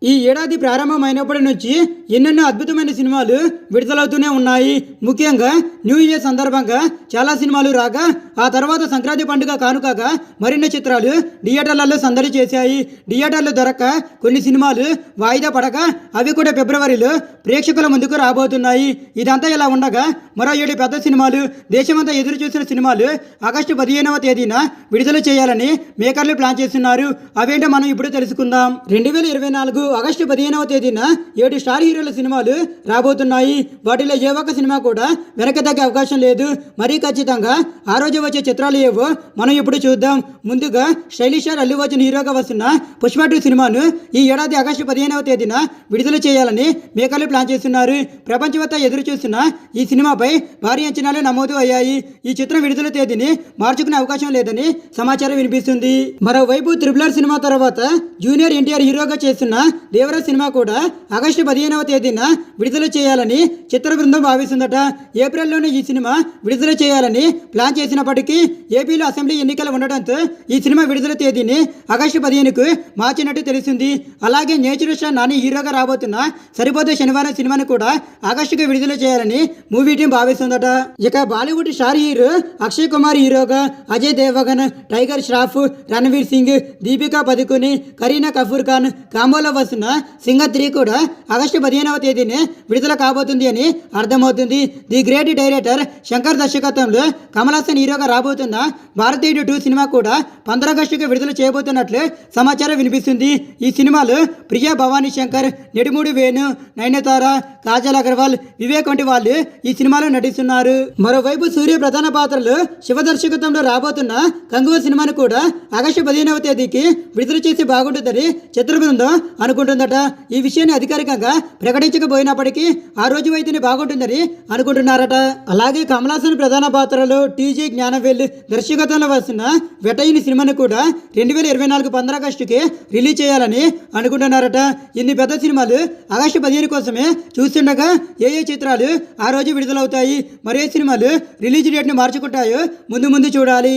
ఈ ఏడాది ప్రారంభమైనప్పటి నుంచి ఎన్నెన్నో అద్భుతమైన సినిమాలు విడుదలవుతూనే ఉన్నాయి. ముఖ్యంగా న్యూ ఇయర్ సందర్భంగా చాలా సినిమాలు రాగా ఆ తర్వాత సంక్రాంతి పండుగ కానుకగా మరిన్ని చిత్రాలు థియేటర్లలో సందడి చేశాయి. థియేటర్లు దొరక్క కొన్ని సినిమాలు వాయిదా పడక అవి కూడా ఫిబ్రవరిలో ప్రేక్షకుల ముందుకు రాబోతున్నాయి. ఇదంతా ఇలా ఉండగా మరో 7 పెద్ద సినిమాలు, దేశమంతా ఎదురు చూసిన సినిమాలు ఆగస్టు 15వ తేదీన విడుదల చేయాలని మేకర్లు ప్లాన్ చేస్తున్నారు. అవేంటో మనం ఇప్పుడు తెలుసుకుందాం. 2024 ఆగస్టు 15వ తేదీన 7 స్టార్ హీరోల సినిమాలు రాబోతున్నాయి. వాటిలో ఏ ఒక్క సినిమా కూడా వెనక తగ్గే అవకాశం లేదు. మరీ ఖచ్చితంగా ఆ రోజు వచ్చే చిత్రాలు ఏవో మనం ఇప్పుడు చూద్దాం. ముందుగా స్టైలిష్ స్టార్ అల్లు అర్జున్ హీరోగా వస్తున్న పుష్ప 2 సినిమాను ఈ ఏడాది ఆగస్టు 15వ తేదీన విడుదల చేయాలని మేకర్లు ప్లాన్ చేస్తున్నారు. ప్రపంచమంతా ఎదురు చూస్తున్న ఈ సినిమాపై భారీ అంచనాలు నమోదు అయ్యాయి. ఈ చిత్రం విడుదల తేదీని మార్చుకునే అవకాశం లేదని సమాచారం వినిపిస్తుంది. మరోవైపు త్రిబుల్ సినిమా తర్వాత జూనియర్ ఎన్టీఆర్ హీరోగా చేస్తున్న దేవరా సినిమా కూడా ఆగస్టు 15వ తేదీన విడుదల చేయాలని చిత్ర బృందం భావిస్తుందట. ఏప్రిల్లోనే ఈ సినిమా విడుదల చేయాలని ప్లాన్ చేసినప్పటికీ ఏపీలో అసెంబ్లీ ఎన్నికలు ఉండడంతో ఈ సినిమా విడుదల తేదీని ఆగస్టు 15కు మార్చినట్టు తెలిసింది. అలాగే నేచురల్ స్టార్ నాని హీరోగా రాబోతున్న సరిపోతే శనివారం సినిమాను కూడా ఆగస్టుకు విడుదల చేయాలని మూవీ టీం భావిస్తుందట. ఇక Bollywood star hero Akshay Kumar హీరోగా అజయ్ దేవగన్, టైగర్ ష్రాఫ్, రణవీర్ సింగ్, దీపికా పదుకుని, కరీనా కపూర్ ఖాన్ కాంబోలో వస్తున్న సింగర్ 3 కూడా ఆగస్టు 15వ తేదీనే విడుదల కాబోతుంది అని అర్థమవుతుంది. ది గ్రేట్ డైరెక్టర్ శంకర్ దర్శకత్వంలో కమల్ హాసన్ హీరోగా రాబోతున్న భారతీయుడు 2 సినిమా కూడా 15 ఆగస్టుకు విడుదల చేయబోతున్నట్లు సమాచారం వినిపిస్తుంది. ఈ సినిమాలో ప్రియా భవానీ శంకర్, నెడుమూడి వేణు, నయనతార, కాజల్ అగర్వాల్, వివేక్ వంటి వాళ్ళు ఈ సినిమాలో నటిస్తున్నారు. మరోవైపు సూర్య ప్రధాన పాత్రలో శివ దర్శకత్వంలో రాబోతున్న కంగువ సినిమాను కూడా ఆగస్టు 15వ తేదీకి విడుదల చేసి బాగుంటుందని చిత్ర బృందం అనుకుంటుందట. ఈ విషయాన్ని అధికారికంగా ప్రకటించకపోయినప్పటికీ ఆ రోజు అయితేనే బాగుంటుందని అనుకుంటున్నారట. అలాగే కమల్ హాసన్ ప్రధాన పాత్రలో టీజీ జ్ఞానవేల్ దర్శకత్వంలో వస్తున్న వెటయిని సినిమాను కూడా 2024 15 ఆగస్టుకి రిలీజ్ చేయాలని అనుకుంటున్నారట. ఇన్ని పెద్ద సినిమాలు ఆగస్టు 15 కోసమే చూస్తుండగా ఏ చిత్రాలు ఆ రోజు విడుదలవుతాయి, మరే సినిమాలు రిలీజ్ డేట్ని మార్చుకుంటాయో ముందు చూడాలి.